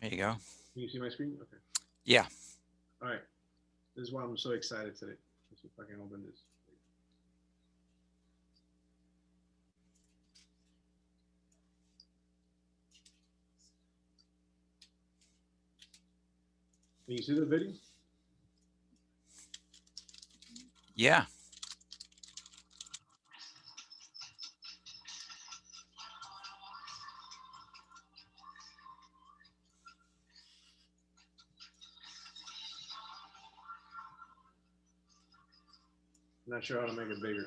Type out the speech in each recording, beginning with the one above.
There you go. Can you see my screen? Okay. Yeah. All right. This is why I'm so excited today. Let's see if I can open this. Can you see the video? Yeah. I'm not sure how to make it bigger.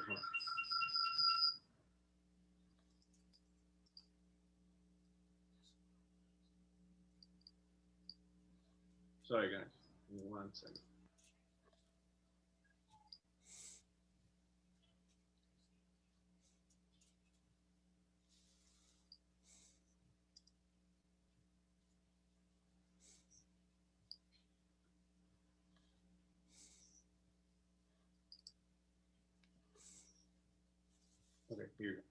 Sorry, guys. Give me 1 second. Okay, here you go.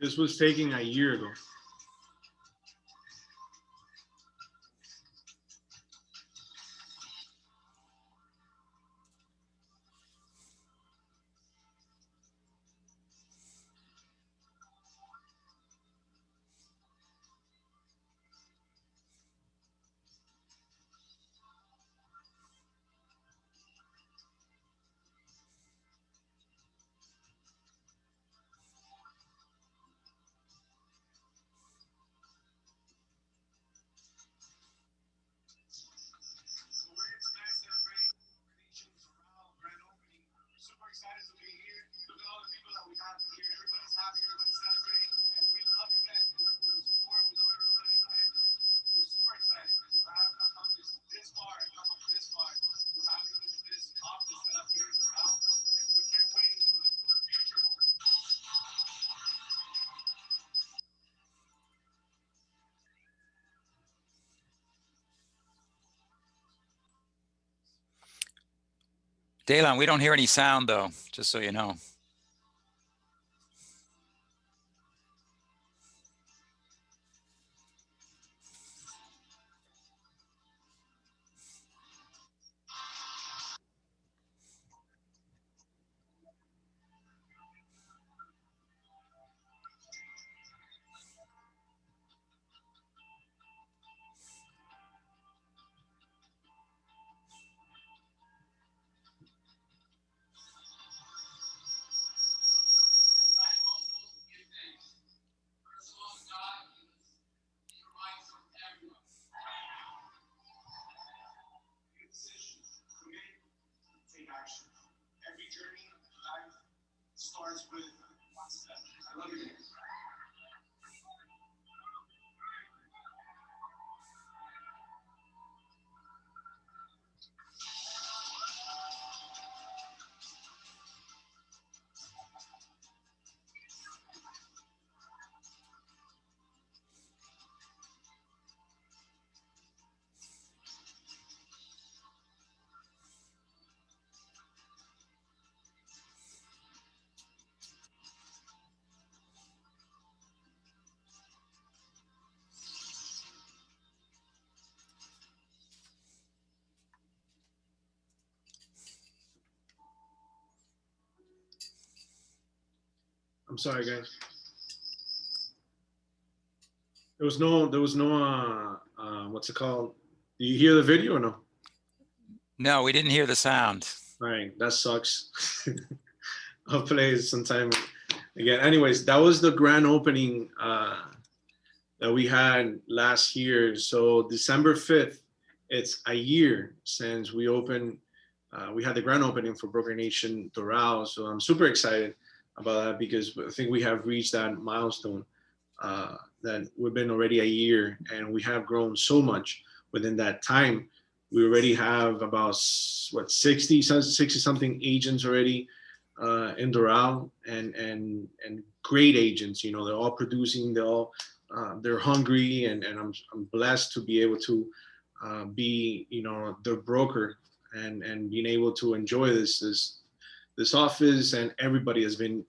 This was taken a year ago. Daylon, we don't hear any sound though, just so you know. I'm sorry, guys. There was no, what's it called? Do you hear the video or no? No, we didn't hear the sound. All right, that sucks. I'll play it sometime again. Anyways, that was the grand opening that we had last year. So December 5th, it's a year since we opened. We had the grand opening for Broker Nation Doral. So I'm super excited about that because I think we have reached that milestone. That we've been already a year and we have grown so much within that time. We already have about what 60 something agents already in Doral, and great agents. You know, they're all producing. They're hungry, and I'm blessed to be able to be, you know, their broker, and being able to enjoy this office, and everybody has been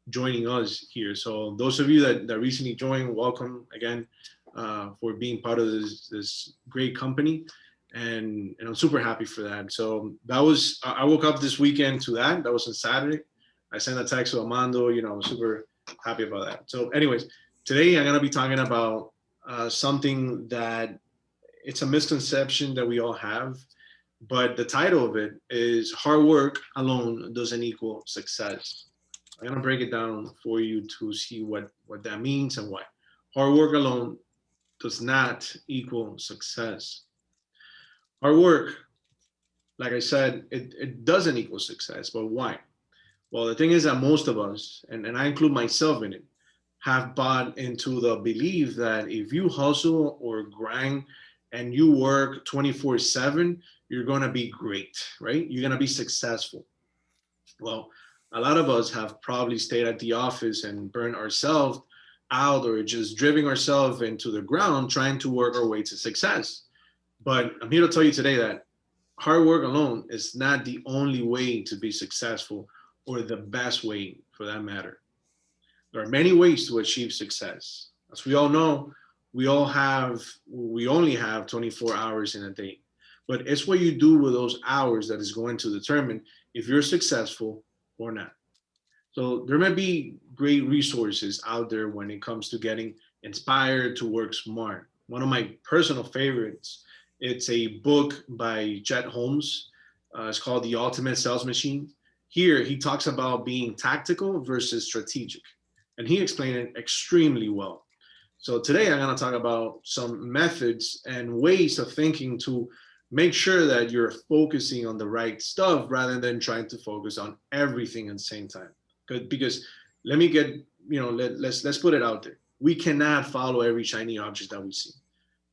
joining us here. So those of you that recently joined, welcome again for being part of this great company. And I'm super happy for that. So that was, I woke up this weekend to that. That was on Saturday. I sent a text to Armando. You know, I'm super happy about that. So, anyways, today I'm gonna be talking about something that it's a misconception that we all have, but the title of it is "Hard Work Alone Doesn't Equal Success." I'm gonna break it down for you to see what that means and why. Hard work alone does not equal success. Hard work, like I said, it doesn't equal success. But why? Well, the thing is that most of us, and I include myself in it, have bought into the belief that if you hustle or grind and you work 24/7, you're gonna be great, right? You're gonna be successful. Well, a lot of us have probably stayed at the office and burned ourselves out, or just driving ourselves into the ground trying to work our way to success. But I'm here to tell you today that hard work alone is not the only way to be successful, or the best way for that matter. There are many ways to achieve success. As we all know, we only have 24 hours in a day. But it's what you do with those hours that is going to determine if you're successful or not. So there may be great resources out there when it comes to getting inspired to work smart. One of my personal favorites, it's a book by Chet Holmes. It's called The Ultimate Sales Machine. Here he talks about being tactical versus strategic, and he explained it extremely well. So today I'm going to talk about some methods and ways of thinking to make sure that you're focusing on the right stuff rather than trying to focus on everything at the same time. Because let me get, let's put it out there. We cannot follow every shiny object that we see.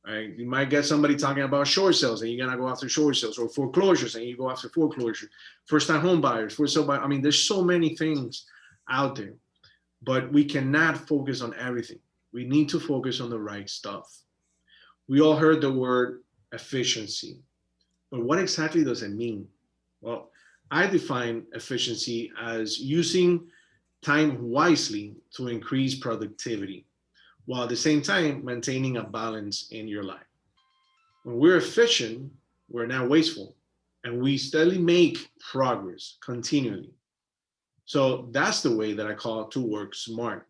Right? You might get somebody talking about short sales, and you're gonna go after short sales, or foreclosures, and you go after foreclosure. First-time home buyers, for sale by. I mean, there's so many things out there, but we cannot focus on everything. We need to focus on the right stuff. We all heard the word efficiency, but what exactly does it mean? Well, I define efficiency as using time wisely to increase productivity, while at the same time maintaining a balance in your life. When we're efficient, we're not wasteful, and we steadily make progress continually. So that's the way that I call it to work smart.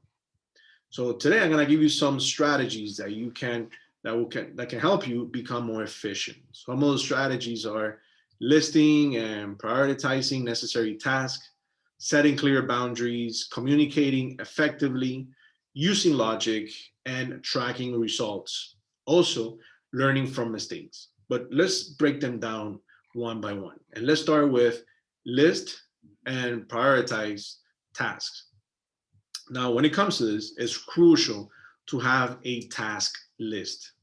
So today I'm going to give you some strategies that you can that can help you become more efficient. Some of those strategies are listing and prioritizing necessary tasks, setting clear boundaries, communicating effectively, using logic, and tracking results. Also, learning from mistakes. But let's break them down one by one. And let's start with list and prioritize tasks. Now, when it comes to this, it's crucial to have a task list.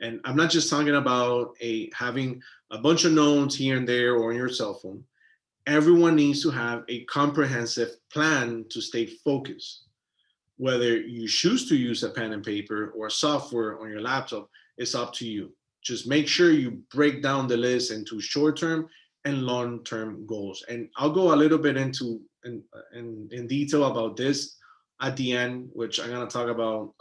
And I'm not just talking about a having a bunch of notes here and there or on your cell phone. Everyone needs to have a comprehensive plan to stay focused. Whether you choose to use a pen and paper or software on your laptop, it's up to you. Just make sure you break down the list into short-term and long-term goals. And I'll go a little bit into in detail about this at the end, which I'm going to talk about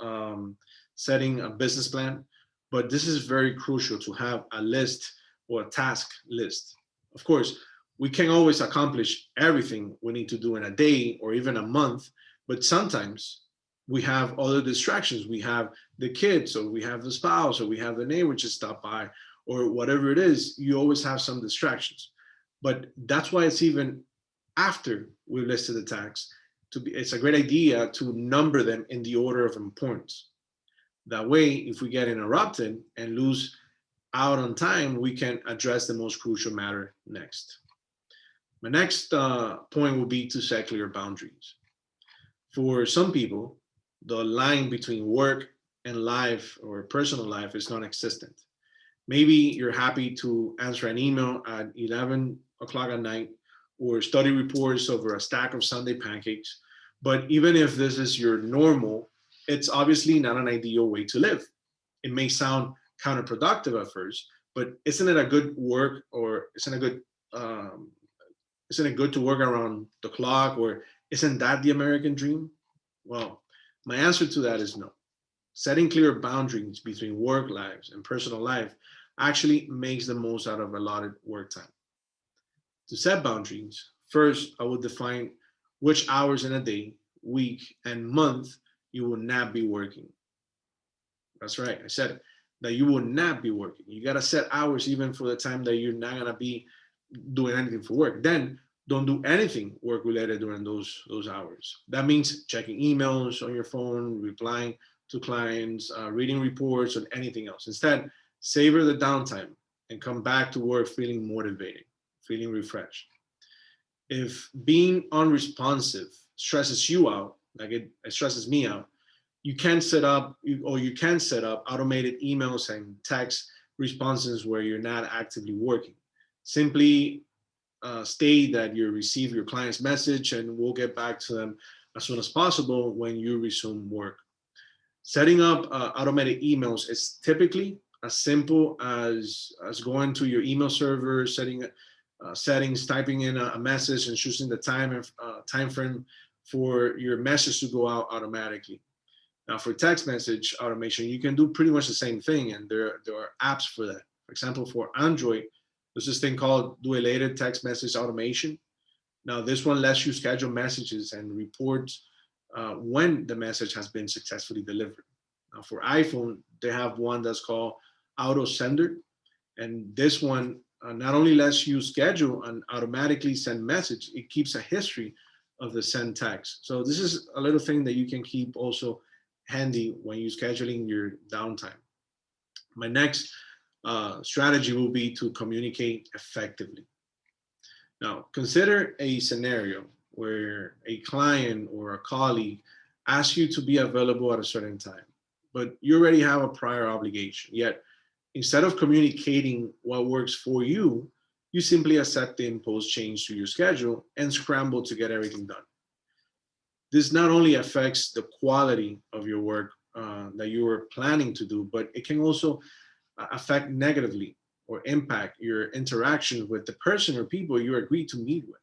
setting a business plan. But this is very crucial to have a list or a task list. Of course, we can always accomplish everything we need to do in a day or even a month, but sometimes we have other distractions. We have the kids, or we have the spouse, or we have the neighbor just stop by, or whatever it is. You always have some distractions. But that's why it's even after we've listed the tasks, it's a great idea to number them in the order of importance. That way, if we get interrupted and lose out on time, we can address the most crucial matter next. My next point will be to set clear boundaries. For some people, the line between work and life or personal life is non-existent. Maybe you're happy to answer an email at 11 o'clock at night, or study reports over a stack of Sunday pancakes. But even if this is your normal, it's obviously not an ideal way to live. It may sound counterproductive at first, but isn't it a good work, or um, isn't it good to work around the clock, or isn't that the American dream? Well, my answer to that is no. Setting clear boundaries between work lives and personal life actually makes the most out of allotted work time. To set boundaries, first I would define which hours in a day, week, and month you will not be working. That's right, I said it, that you will not be working. You got to set hours even for the time that you're not going to be doing anything for work. Then don't do anything work related during those hours. That means checking emails on your phone, replying to clients, reading reports, or anything else. Instead, savor the downtime and come back to work feeling motivated, feeling refreshed. If being unresponsive stresses you out, like it stresses me out, you can set up automated emails and text responses where you're not actively working. Simply state that you receive your client's message and we'll get back to them as soon as possible when you resume work. Setting up automated emails is typically as simple as going to your email server, setting settings, typing in a message, and choosing the time frame for your message to go out automatically. Now, for text message automation, you can do pretty much the same thing, and there are apps for that. For example, for Android, there's this thing called Duelated Text Message Automation. Now, this one lets you schedule messages and reports when the message has been successfully delivered. Now, for iPhone, they have one that's called Auto Sender, and this one not only lets you schedule and automatically send message, it keeps a history of the send text. So this is a little thing that you can keep also handy when you're scheduling your downtime. My next strategy will be to communicate effectively. Now, consider a scenario where a client or a colleague asks you to be available at a certain time, but you already have a prior obligation. Yet, instead of communicating what works for you, you simply accept the imposed change to your schedule and scramble to get everything done. This not only affects the quality of your work that you were planning to do, but it can also affect negatively or impact your interaction with the person or people you agreed to meet with.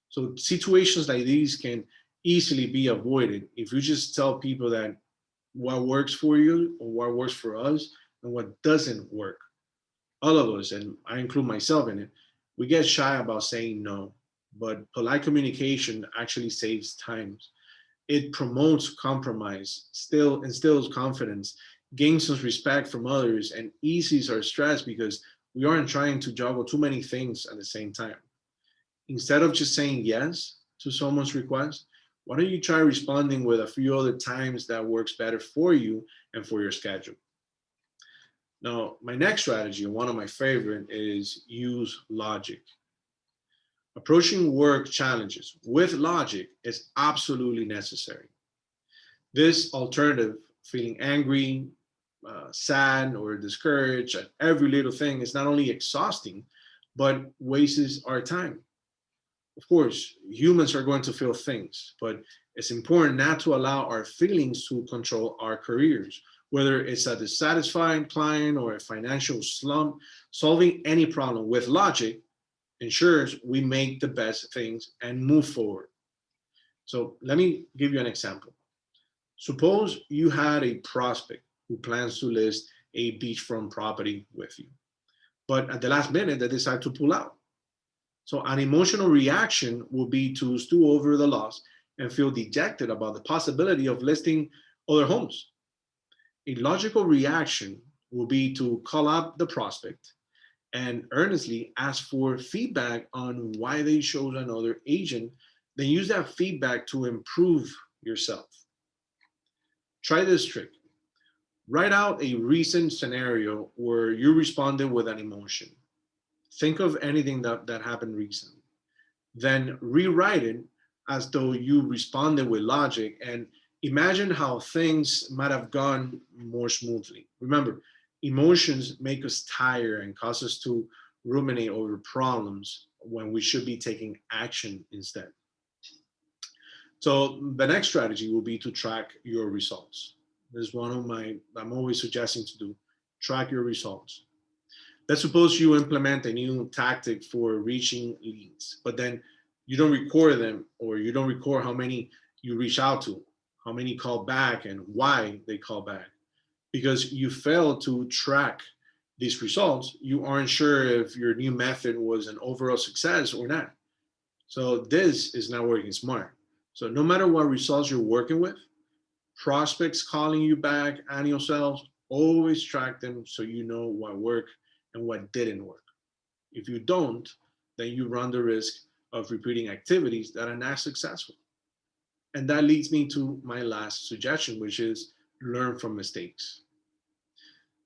So situations like these can easily be avoided if you just tell people that what works for you or what works for us and what doesn't work. All of us, and I include myself in it, we get shy about saying no, but polite communication actually saves time. It promotes compromise, still instills confidence, gains us respect from others, and eases our stress because we aren't trying to juggle too many things at the same time. Instead of just saying yes to someone's request, why don't you try responding with a few other times that works better for you and for your schedule? Now, my next strategy, and one of my favorite, is use logic. Approaching work challenges with logic is absolutely necessary. This alternative, feeling angry, sad, or discouraged at every little thing, is not only exhausting, but wastes our time. Of course, humans are going to feel things, but it's important not to allow our feelings to control our careers. Whether it's a dissatisfied client or a financial slump, solving any problem with logic ensures we make the best things and move forward. So let me give you an example. Suppose you had a prospect who plans to list a beachfront property with you, but at the last minute they decide to pull out. So an emotional reaction will be to stew over the loss and feel dejected about the possibility of listing other homes. A logical reaction will be to call up the prospect and earnestly ask for feedback on why they chose another agent, then use that feedback to improve yourself. Try this trick. Write out a recent scenario where you responded with an emotion. Think of anything that happened recently. Then rewrite it as though you responded with logic and imagine how things might have gone more smoothly. Remember, emotions make us tired and cause us to ruminate over problems when we should be taking action instead. So the next strategy will be to track your results. This is one of my, I'm always suggesting to do, track your results. Let's suppose you implement a new tactic for reaching leads, but then you don't record them, or you don't record how many you reach out to, how many call back, and why they call back. Because you fail to track these results, you aren't sure if your new method was an overall success or not. So this is not working smart. So no matter what results you're working with, prospects calling you back, annual sales, always track them so you know what worked and what didn't work. If you don't, then you run the risk of repeating activities that are not successful. And that leads me to my last suggestion, which is learn from mistakes.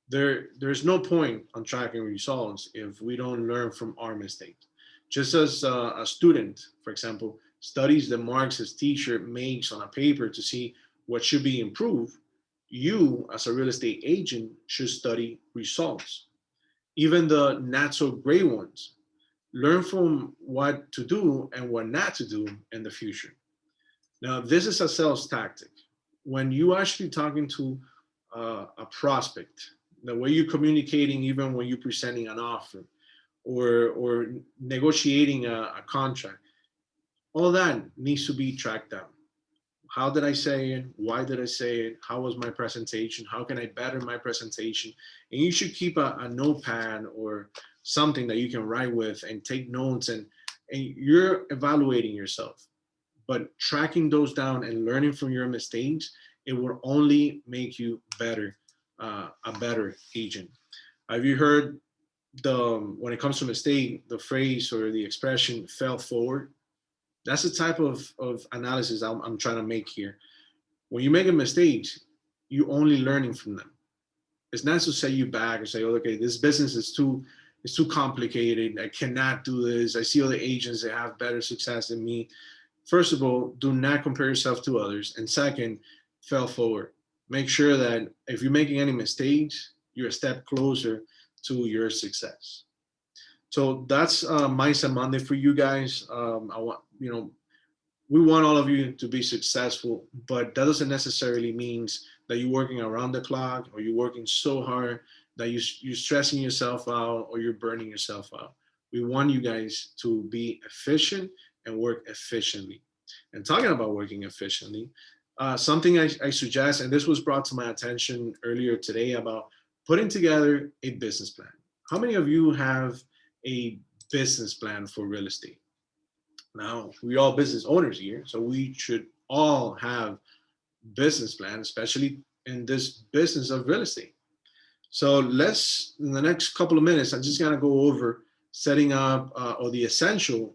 There's no point on tracking results if we don't learn from our mistakes. Just as a student, for example, studies the marks his teacher makes on a paper to see what should be improved, you as a real estate agent should study results, even the not so great ones. Learn from what to do and what not to do in the future. Now, this is a sales tactic. When you actually talking to a prospect, the way you're communicating, even when you're presenting an offer or negotiating a contract, all that needs to be tracked down. How did I say it? Why did I say it? How was my presentation? How can I better my presentation? And you should keep a notepad or something that you can write with and take notes, and you're evaluating yourself. But tracking those down and learning from your mistakes, it will only make you better, a better agent. Have you heard the when it comes to mistake, the phrase or the expression "fell forward"? That's the type of analysis I'm trying to make here. When you make a mistake, you only learning from them. It's not to set you back or say, oh, okay, this business is too, it's too complicated. I cannot do this. I see other agents that have better success than me. First of all, do not compare yourself to others. And second, fail forward. Make sure that if you're making any mistakes, you're a step closer to your success. So that's Mindset Monday for you guys. I want, we want all of you to be successful, but that doesn't necessarily means that you're working around the clock or you're working so hard that you're stressing yourself out or you're burning yourself out. We want you guys to be efficient and work efficiently. And talking about working efficiently, something I suggest, and this was brought to my attention earlier today, about putting together a business plan. How many of you have a business plan for real estate? Now, we all business owners here, so we should all have business plan, especially in this business of real estate. So let's, in the next couple of minutes, I'm just gonna go over setting up, or the essential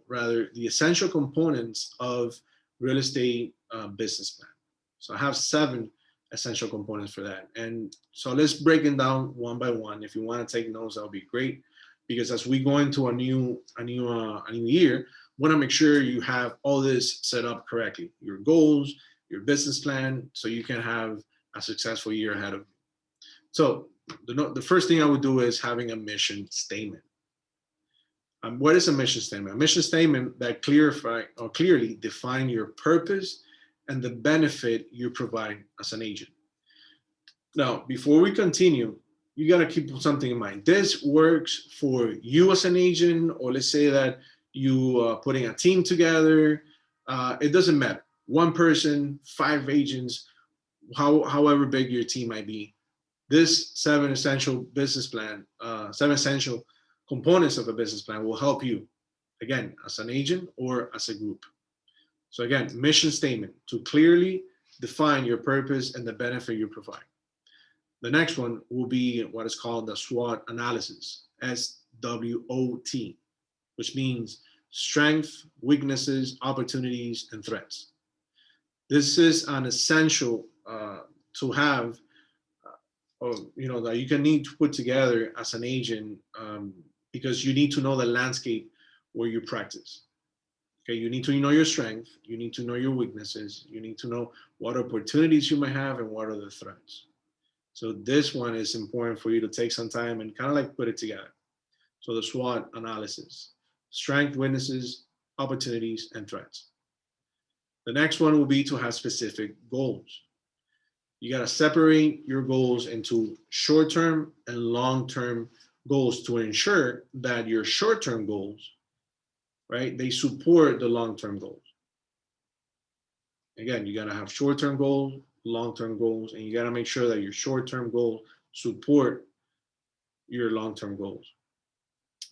components of real estate business plan. So I have 7 essential components for that. And so let's break it down one by one. If you want to take notes, that would be great. Because as we go into a new year, want to make sure you have all this set up correctly. Your goals, your business plan, so you can have a successful year ahead of you. So the first thing I would do is having a mission statement. What is a mission statement? A mission statement that clearly define your purpose and the benefit you provide as an agent. Now, before we continue, you got to keep something in mind. This works for you as an agent, or let's say that you are putting a team together. It doesn't matter. One person, 5 agents, however big your team might be. This 7 essential business plan, 7 essential components of a business plan will help you, again, as an agent or as a group. So again, mission statement to clearly define your purpose and the benefit you provide. The next one will be what is called the SWOT analysis, SWOT, which means strength, weaknesses, opportunities, and threats. This is an essential to have, or that you can need to put together as an agent, because you need to know the landscape where you practice. Okay, you need to know your strength, you need to know your weaknesses, you need to know what opportunities you might have and what are the threats. So this one is important for you to take some time and kind of like put it together. So the SWOT analysis. strength, weaknesses, opportunities, and threats. The next one will be to have specific goals. You got to separate your goals into short term and long term goals to ensure that your short term goals, right, they support the long term goals. Again, you got to have short term goals, long term goals, and you got to make sure that your short term goals support your long term goals.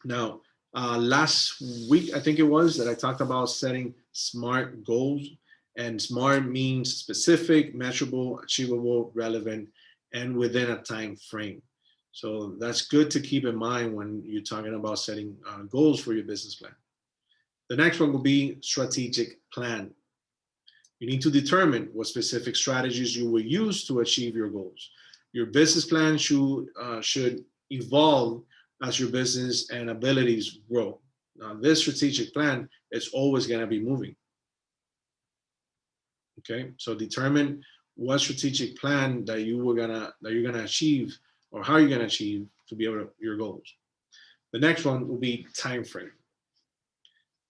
Now, last week, I think it was that I talked about setting SMART goals. And SMART means specific, measurable, achievable, relevant, and within a time frame. So that's good to keep in mind when you're talking about setting goals for your business plan. The next one will be strategic plan. You need to determine what specific strategies you will use to achieve your goals. Your business plan should evolve as your business and abilities grow. Now, this strategic plan is always going to be moving. Okay, so determine what strategic plan that you're gonna achieve, or how you're gonna achieve to be able to your goals. The next one will be time frame.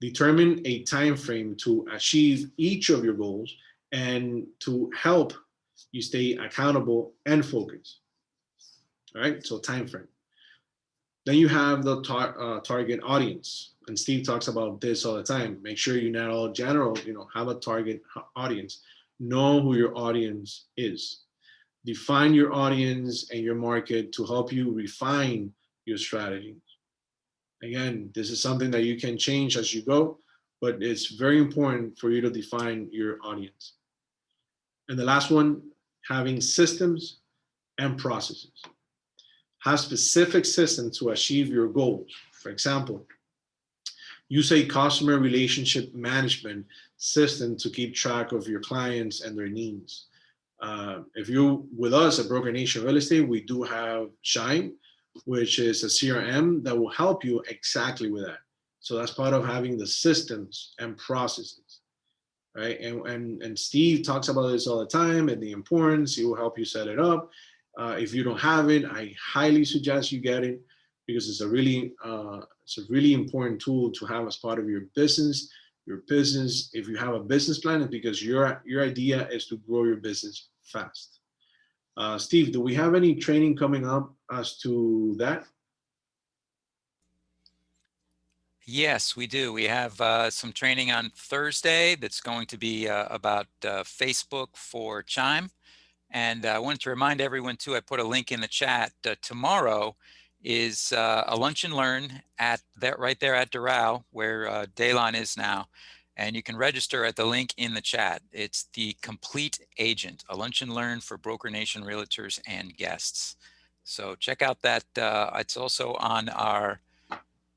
Determine a time frame to achieve each of your goals and to help you stay accountable and focused. All right, so time frame. Then you have the target audience, and Steve talks about this all the time. Make sure you're not all general. Have a target audience. Know who your audience is. Define your audience and your market to help you refine your strategy. Again, this is something that you can change as you go, but it's very important for you to define your audience. And the last one, having systems and processes. Have specific systems to achieve your goals. For example, use a customer relationship management system to keep track of your clients and their needs. If you're with us at Broker Nation Real Estate, we do have Shine, which is a CRM that will help you exactly with that. So that's part of having the systems and processes, right? And Steve talks about this all the time and the importance. He will help you set it up. If you don't have it, I highly suggest you get it because it's a really important tool to have as part of your business. Your business, if you have a business plan, it's because your idea is to grow your business fast. Steve, do we have any training coming up as to that? Yes, we do. We have some training on Thursday that's going to be about Facebook for Chime. And I wanted to remind everyone too, I put a link in the chat. Tomorrow is a lunch and learn at that right there at Doral, where Daylon is now. And you can register at the link in the chat. It's the Complete Agent, a lunch and learn for Broker Nation realtors and guests. So check out that. It's also on our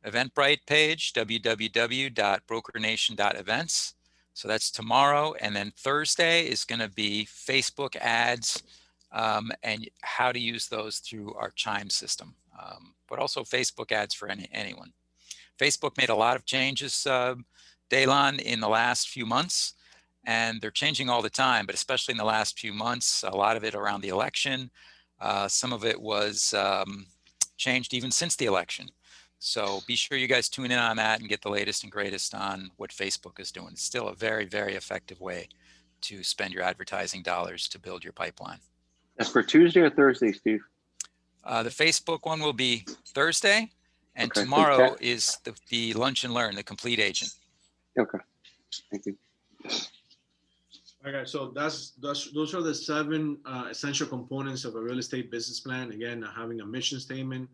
Eventbrite page, www.brokernation.events. So that's tomorrow. And then Thursday is going to be Facebook ads and how to use those through our Chime system, but also Facebook ads for anyone. Facebook made a lot of changes, Daylon, in the last few months, and they're changing all the time, but especially in the last few months, a lot of it around the election. Some of it was changed even since the election. So be sure you guys tune in on that and get the latest and greatest on what Facebook is doing. It's still a very, very effective way to spend your advertising dollars to build your pipeline. That's for Tuesday or Thursday, Steve? The Facebook one will be Thursday, and Okay, tomorrow is the Lunch and Learn, the Complete Agent. Okay, thank you. Okay, so those are the 7 essential components of a real estate business plan. Again, having a mission statement,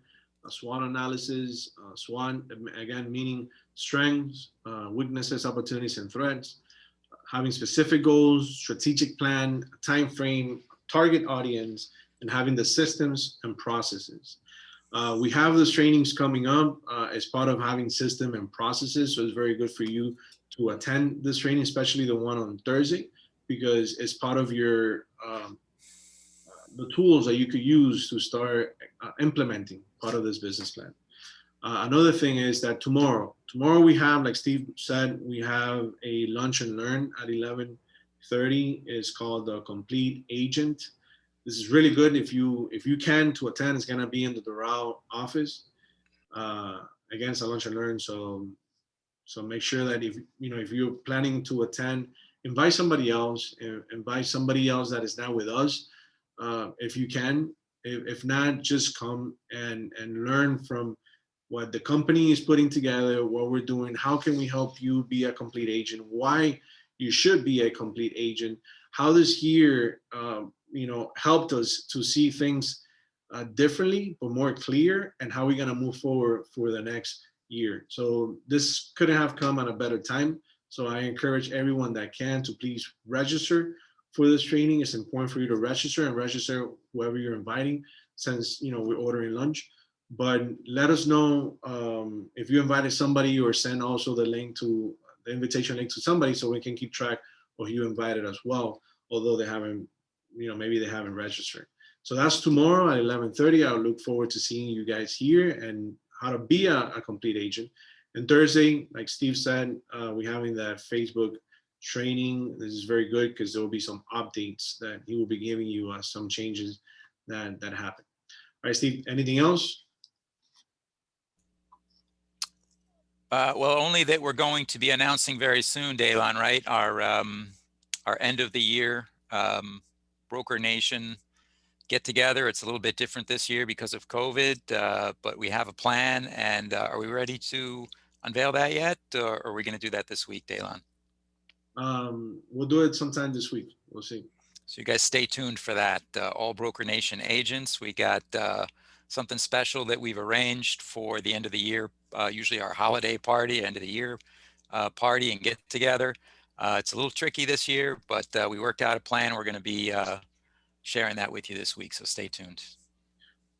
a SWOT analysis, SWOT, again, meaning strengths, weaknesses, opportunities, and threats, having specific goals, strategic plan, time frame, target audience, and having the systems and processes. We have those trainings coming up as part of having system and processes, so it's very good for you to attend this training, especially the one on Thursday, because it's part of your the tools that you could use to start implementing part of this business plan. Another thing is that tomorrow we have, like Steve said, we have a lunch and learn at 11:30. It's called the Complete Agent. This is really good if you can to attend. It's gonna be in the Doral office. Again, it's a lunch and learn, so So make sure that if you're planning to attend, invite somebody else. Invite somebody else that is not with us, if you can. If not, just come and learn from what the company is putting together, what we're doing. How can we help you be a complete agent? Why you should be a complete agent? How this year, helped us to see things differently but more clear, and how we're gonna move forward for the next year. So this couldn't have come at a better time. So I encourage everyone that can to please register for this training. It's important for you to register and register whoever you're inviting, since we're ordering lunch. But let us know if you invited somebody, or send also the invitation link to somebody, so we can keep track of who you invited as well, although they haven't, maybe they haven't registered. So that's tomorrow at 11:30. I look forward to seeing you guys here, and how to be a complete agent. And Thursday, like Steve said, we're having that Facebook training. This is very good because there will be some updates that he will be giving you, some changes that happen. All right, Steve, anything else? Well, only that we're going to be announcing very soon, Daylon, right? Our end of the year Broker Nation get together. It's a little bit different this year because of COVID, but we have a plan. And are we ready to unveil that yet, or are we going to do that this week, Daylon? We'll do it sometime this week. We'll see. So you guys stay tuned for that. All Broker Nation agents, we got something special that we've arranged for the end of the year, usually our holiday party, end of the year party and get together. It's a little tricky this year, but we worked out a plan. We're going to be sharing that with you this week, so stay tuned.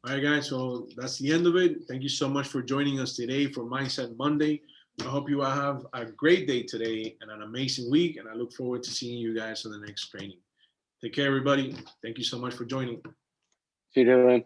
All right, guys, so that's the end of it. Thank you so much for joining us today for Mindset Monday. I hope you all have a great day today and an amazing week, and I look forward to seeing you guys on the next training. Take care, everybody. Thank you so much for joining. See you, Dylan.